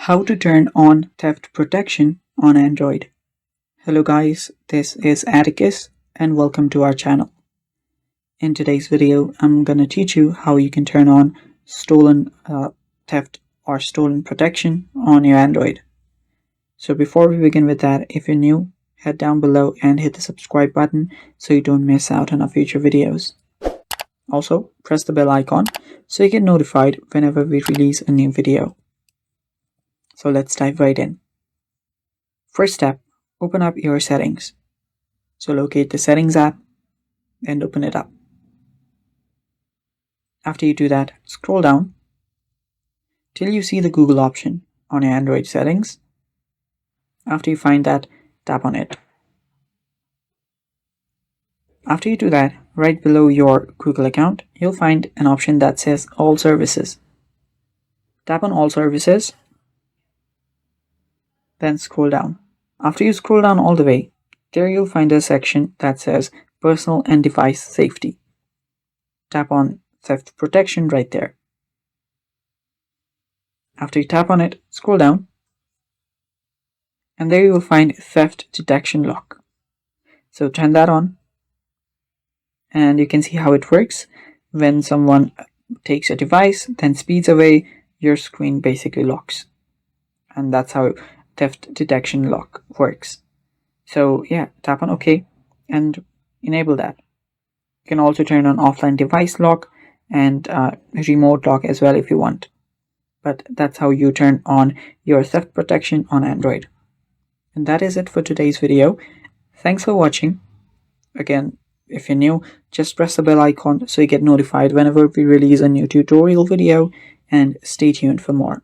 How to turn on theft protection on Android. Hello guys, this is Atticus and welcome to our channel. In today's video, I'm going to teach you how you can turn on stolen theft or stolen protection on your Android. So before we begin with that, if you're new, head down below and hit the subscribe button so you don't miss out on our future videos. Also, press the bell icon so you get notified whenever we release a new video. So let's dive right in. First step, open up your settings. So locate the settings app and open it up. After you do that, scroll down till you see the Google option on your Android settings. After you find that, tap on it. After you do that, right below your Google account, you'll find an option that says All Services. Tap on All Services, then scroll down. After you scroll down all the way, there you'll find a section that says Personal and Device Safety. Tap on Theft Protection right there. After you tap on it, scroll down, and there you will find Theft Detection Lock. So turn that on, and you can see how it works. When someone takes a device, then speeds away, your screen basically locks. And that's how theft detection lock works. So yeah, tap on OK and enable that. You can also turn on offline device lock and remote lock as well if you want. But that's how you turn on your theft protection on Android. And that is it for today's video. Thanks for watching. Again, if you're new, just press the bell icon so you get notified whenever we release a new tutorial video, and stay tuned for more.